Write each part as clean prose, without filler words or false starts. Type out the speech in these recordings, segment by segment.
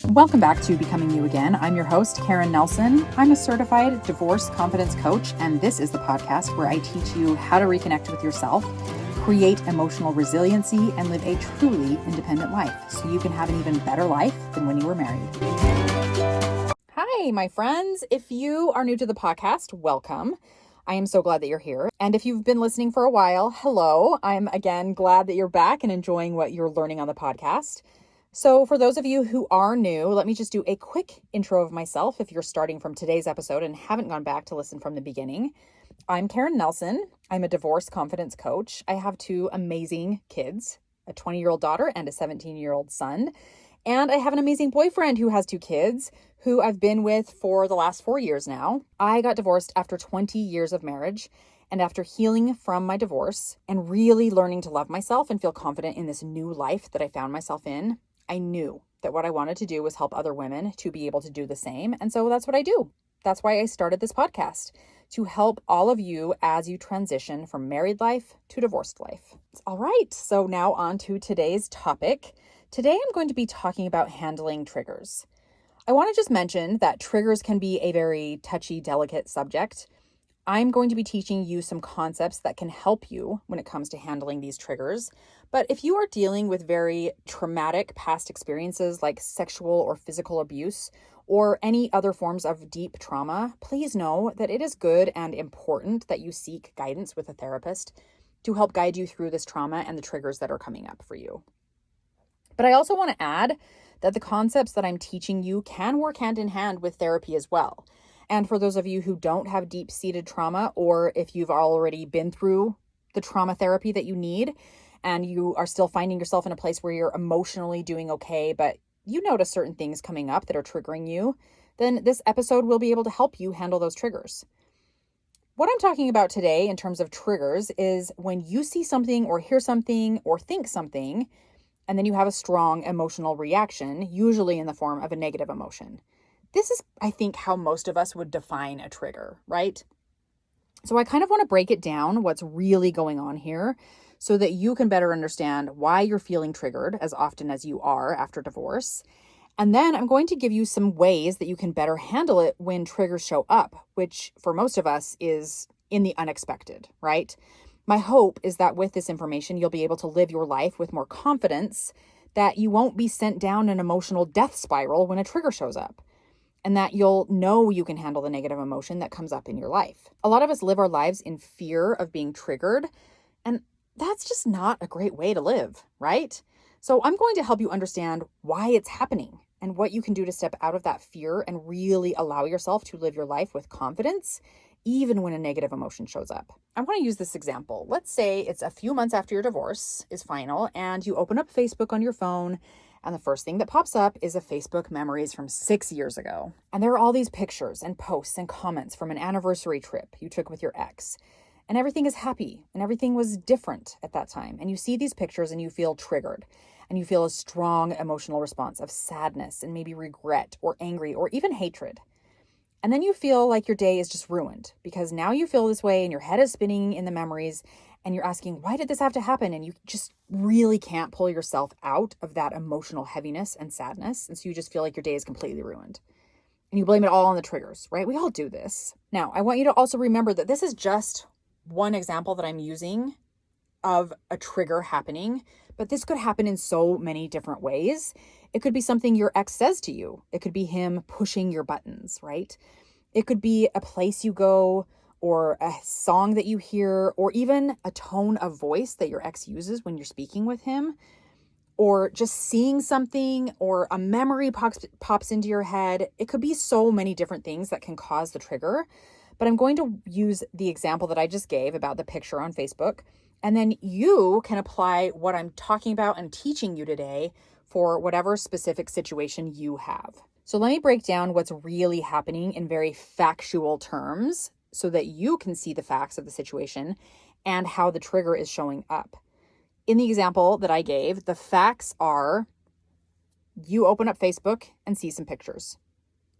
Welcome back to Becoming You Again. I'm your host, Karen Nelson. I'm a certified divorce confidence coach, and this is the podcast where I teach you how to reconnect with yourself, create emotional resiliency, and live a truly independent life so you can have an even better life than when you were married. Hi, my friends. If you are new to the podcast, welcome. I am so glad that you're here. And if you've been listening for a while, hello. I'm again glad that you're back and enjoying what you're learning on the podcast. So for those of you who are new, let me just do a quick intro of myself if you're starting from today's episode and haven't gone back to listen from the beginning. I'm Karen Nelson. I'm a divorce confidence coach. I have two amazing kids, a 20-year-old daughter and a 17-year-old son. And I have an amazing boyfriend who has two kids who I've been with for the last 4 years now. I got divorced after 20 years of marriage. And after healing from my divorce and really learning to love myself and feel confident in this new life that I found myself in, I knew that what I wanted to do was help other women to be able to do the same. And so that's what I do. That's why I started this podcast, to help all of you as you transition from married life to divorced life. All right, so now on to today's topic. Today I'm going to be talking about handling triggers. I want to just mention that triggers can be a very touchy, delicate subject. I'm going to be teaching you some concepts that can help you when it comes to handling these triggers. But if you are dealing with very traumatic past experiences like sexual or physical abuse or any other forms of deep trauma, please know that it is good and important that you seek guidance with a therapist to help guide you through this trauma and the triggers that are coming up for you. But I also want to add that the concepts that I'm teaching you can work hand in hand with therapy as well. And for those of you who don't have deep-seated trauma, or if you've already been through the trauma therapy that you need, and you are still finding yourself in a place where you're emotionally doing okay, but you notice certain things coming up that are triggering you, then this episode will be able to help you handle those triggers. What I'm talking about today in terms of triggers is when you see something or hear something or think something, and then you have a strong emotional reaction, usually in the form of a negative emotion. This is, I think, how most of us would define a trigger, right? So I kind of want to break it down, what's really going on here, so that you can better understand why you're feeling triggered as often as you are after divorce. And then I'm going to give you some ways that you can better handle it when triggers show up, which for most of us is in the unexpected, right? My hope is that with this information, you'll be able to live your life with more confidence, that you won't be sent down an emotional death spiral when a trigger shows up, and that you'll know you can handle the negative emotion that comes up in your life. A lot of us live our lives in fear of being triggered, and that's just not a great way to live, right? So I'm going to help you understand why it's happening and what you can do to step out of that fear and really allow yourself to live your life with confidence, even when a negative emotion shows up. I want to use this example. Let's say it's a few months after your divorce is final and you open up Facebook on your phone, and the first thing that pops up is a Facebook memories from 6 years ago. And there are all these pictures and posts and comments from an anniversary trip you took with your ex. And everything is happy and everything was different at that time. And you see these pictures and you feel triggered. And you feel a strong emotional response of sadness and maybe regret or angry or even hatred. And then you feel like your day is just ruined because now you feel this way and your head is spinning in the memories and you're asking, why did this have to happen? And you just really can't pull yourself out of that emotional heaviness and sadness. And so you just feel like your day is completely ruined. And you blame it all on the triggers, right? We all do this. Now, I want you to also remember that this is just one example that I'm using of a trigger happening, but this could happen in so many different ways. It could be something your ex says to you. It could be him pushing your buttons, right? It could be a place you go or a song that you hear or even a tone of voice that your ex uses when you're speaking with him, or just seeing something or a memory pops into your head. It could be so many different things that can cause the trigger, but I'm going to use the example that I just gave about the picture on Facebook. And then you can apply what I'm talking about and teaching you today for whatever specific situation you have. So let me break down what's really happening in very factual terms so that you can see the facts of the situation and how the trigger is showing up. In the example that I gave, the facts are you open up Facebook and see some pictures.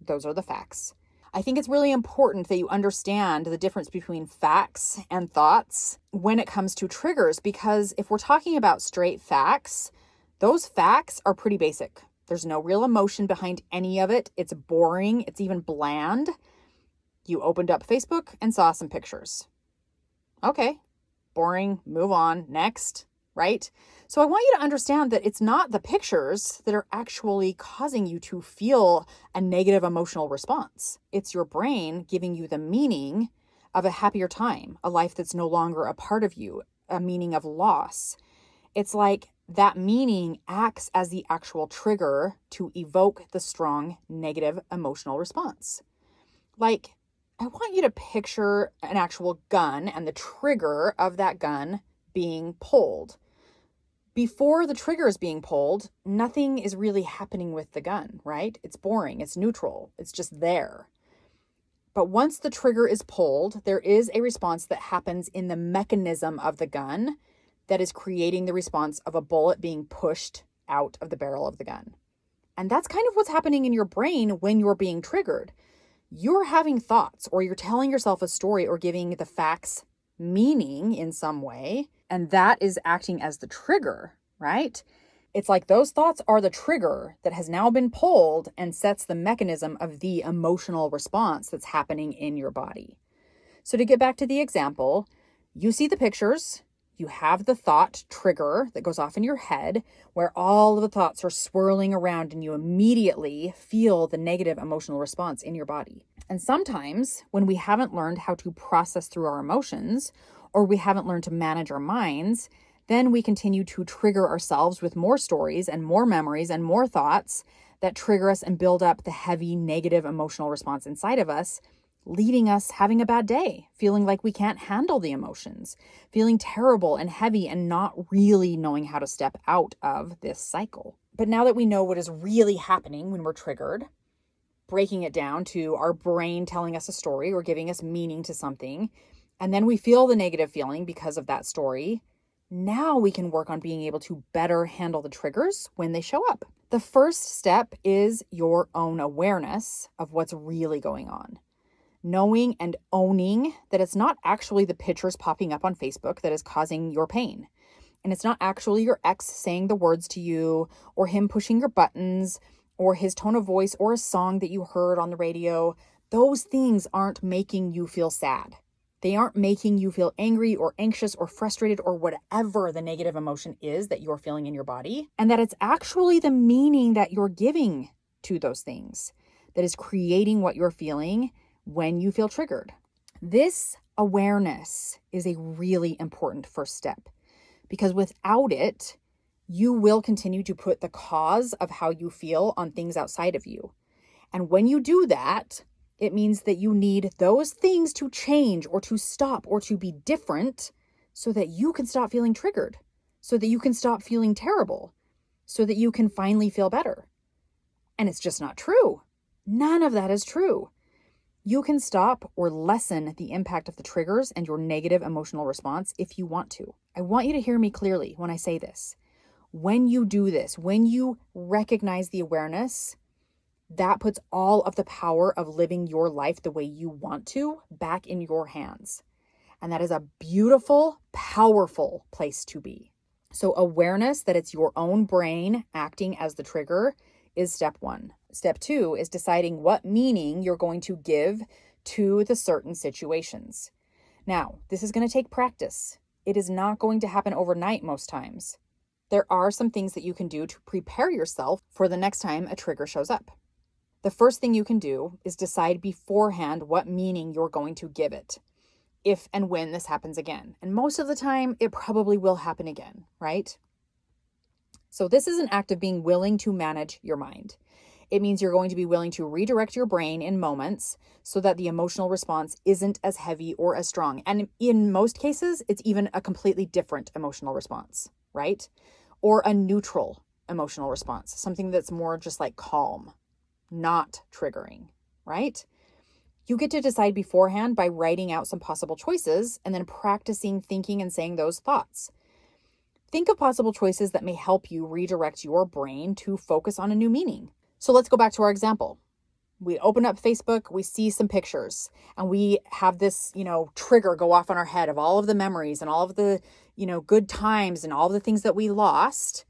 Those are the facts. I think it's really important that you understand the difference between facts and thoughts when it comes to triggers, because if we're talking about straight facts, those facts are pretty basic. There's no real emotion behind any of it. It's boring. It's even bland. You opened up Facebook and saw some pictures. Okay, boring, move on, next, right? So I want you to understand that it's not the pictures that are actually causing you to feel a negative emotional response. It's your brain giving you the meaning of a happier time, a life that's no longer a part of you, a meaning of loss. It's like that meaning acts as the actual trigger to evoke the strong negative emotional response. Like, I want you to picture an actual gun and the trigger of that gun being pulled. Before the trigger is being pulled, nothing is really happening with the gun, right? It's boring, it's neutral, it's just there. But once the trigger is pulled, there is a response that happens in the mechanism of the gun that is creating the response of a bullet being pushed out of the barrel of the gun. And that's kind of what's happening in your brain when you're being triggered. You're having thoughts, or you're telling yourself a story or giving the facts meaning in some way, and that is acting as the trigger, right? It's like those thoughts are the trigger that has now been pulled and sets the mechanism of the emotional response that's happening in your body. So to get back to the example, you see the pictures, you have the thought trigger that goes off in your head where all of the thoughts are swirling around and you immediately feel the negative emotional response in your body. And sometimes when we haven't learned how to process through our emotions, or we haven't learned to manage our minds, then we continue to trigger ourselves with more stories and more memories and more thoughts that trigger us and build up the heavy negative emotional response inside of us, leaving us having a bad day, feeling like we can't handle the emotions, feeling terrible and heavy and not really knowing how to step out of this cycle. But now that we know what is really happening when we're triggered, breaking it down to our brain telling us a story or giving us meaning to something, and then we feel the negative feeling because of that story, now we can work on being able to better handle the triggers when they show up. The first step is your own awareness of what's really going on. Knowing and owning that it's not actually the pictures popping up on Facebook that is causing your pain. And it's not actually your ex saying the words to you, or him pushing your buttons, or his tone of voice, or a song that you heard on the radio. Those things aren't making you feel sad. They aren't making you feel angry or anxious or frustrated or whatever the negative emotion is that you're feeling in your body. And that it's actually the meaning that you're giving to those things that is creating what you're feeling when you feel triggered. This awareness is a really important first step, because without it, you will continue to put the cause of how you feel on things outside of you. And when you do that, it means that you need those things to change or to stop or to be different so that you can stop feeling triggered, so that you can stop feeling terrible, so that you can finally feel better. And it's just not true. None of that is true. You can stop or lessen the impact of the triggers and your negative emotional response if you want to. I want you to hear me clearly when I say this. When you do this, when you recognize the awareness, that puts all of the power of living your life the way you want to back in your hands. And that is a beautiful, powerful place to be. So awareness that it's your own brain acting as the trigger is step one. Step two is deciding what meaning you're going to give to the certain situations. Now, this is going to take practice. It is not going to happen overnight most times. There are some things that you can do to prepare yourself for the next time a trigger shows up. The first thing you can do is decide beforehand what meaning you're going to give it, if and when this happens again. And most of the time, it probably will happen again, right? So this is an act of being willing to manage your mind. It means you're going to be willing to redirect your brain in moments so that the emotional response isn't as heavy or as strong. And in most cases, it's even a completely different emotional response, right? Or a neutral emotional response, something that's more just like calm, not triggering, right? You get to decide beforehand by writing out some possible choices and then practicing thinking and saying those thoughts. Think of possible choices that may help you redirect your brain to focus on a new meaning. So let's go back to our example. We open up Facebook, we see some pictures, and we have this, trigger go off in our head of all of the memories and all of the, good times and all of the things that we lost.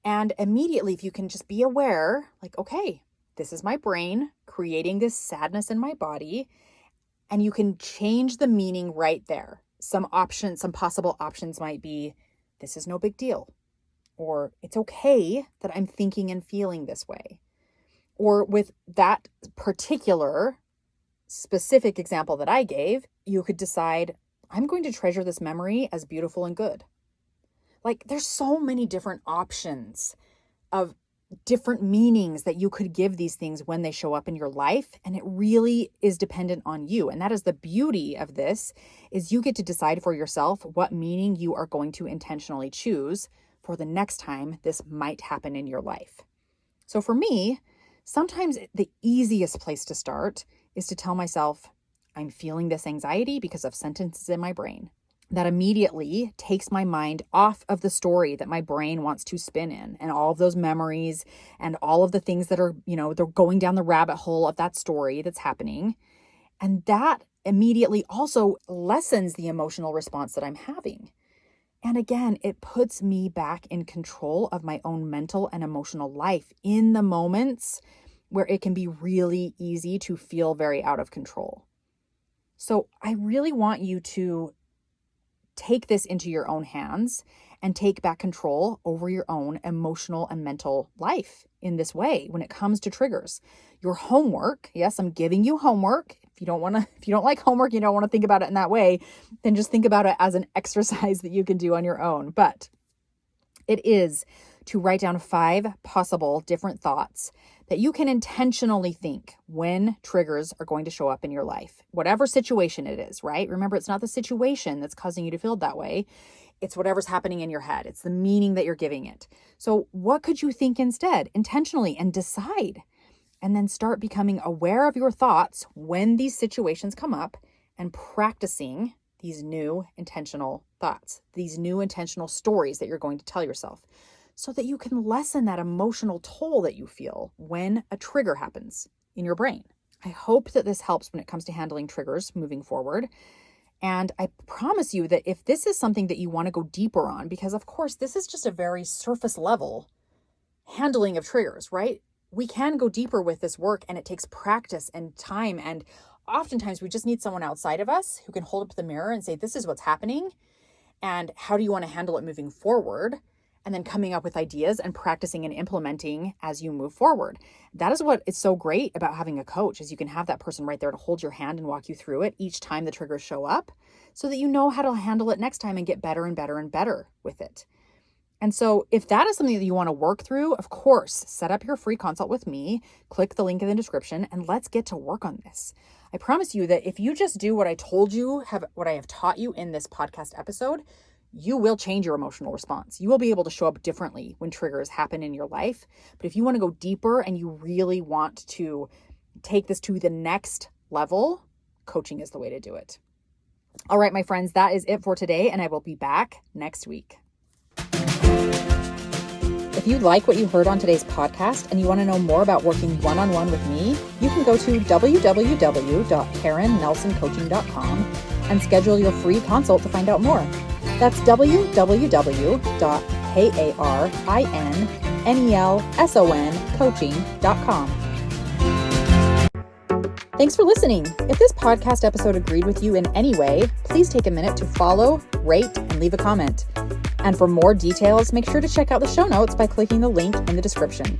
And immediately, if you can just be aware, like, okay, this is my brain creating this sadness in my body, and you can change the meaning right there. Some possible options might be, this is no big deal, or it's okay that I'm thinking and feeling this way. Or with that particular specific example that I gave, you could decide, I'm going to treasure this memory as beautiful and good. Like, there's so many different options of different meanings that you could give these things when they show up in your life. And it really is dependent on you. And that is the beauty of this, is you get to decide for yourself what meaning you are going to intentionally choose for the next time this might happen in your life. So for me, sometimes the easiest place to start is to tell myself, I'm feeling this anxiety because of sentences in my brain. That immediately takes my mind off of the story that my brain wants to spin in, and all of those memories and all of the things that are, they're going down the rabbit hole of that story that's happening. And that immediately also lessens the emotional response that I'm having. And again, it puts me back in control of my own mental and emotional life in the moments where it can be really easy to feel very out of control. So I really want you to take this into your own hands and take back control over your own emotional and mental life in this way when it comes to triggers. Your homework, yes, I'm giving you homework. If you don't like homework, you don't want to think about it in that way, then just think about it as an exercise that you can do on your own. But it is to write down 5 possible different thoughts that you can intentionally think when triggers are going to show up in your life, whatever situation it is, right? Remember, it's not the situation that's causing you to feel that way. It's whatever's happening in your head. It's the meaning that you're giving it. So what could you think instead, intentionally, and decide? And then start becoming aware of your thoughts when these situations come up and practicing these new intentional thoughts, these new intentional stories that you're going to tell yourself, so that you can lessen that emotional toll that you feel when a trigger happens in your brain. I hope that this helps when it comes to handling triggers moving forward. And I promise you that if this is something that you want to go deeper on, because of course, this is just a very surface level handling of triggers, right? We can go deeper with this work, and it takes practice and time. And oftentimes we just need someone outside of us who can hold up the mirror and say, this is what's happening. And how do you want to handle it moving forward? And then coming up with ideas and practicing and implementing as you move forward. That is what is so great about having a coach, is you can have that person right there to hold your hand and walk you through it each time the triggers show up, so that you know how to handle it next time and get better and better and better with it. And so if that is something that you want to work through, of course, set up your free consult with me, click the link in the description, and let's get to work on this. I promise you that if you just do what I told you, what I have taught you in this podcast episode, you will change your emotional response. You will be able to show up differently when triggers happen in your life. But if you want to go deeper and you really want to take this to the next level, coaching is the way to do it. All right, my friends, that is it for today, and I will be back next week. If you like what you heard on today's podcast and you want to know more about working one-on-one with me, you can go to www.karennelsoncoaching.com and schedule your free consult to find out more. That's www.karennelsoncoaching.com. Thanks for listening. If this podcast episode agreed with you in any way, please take a minute to follow, rate, and leave a comment. And for more details, make sure to check out the show notes by clicking the link in the description.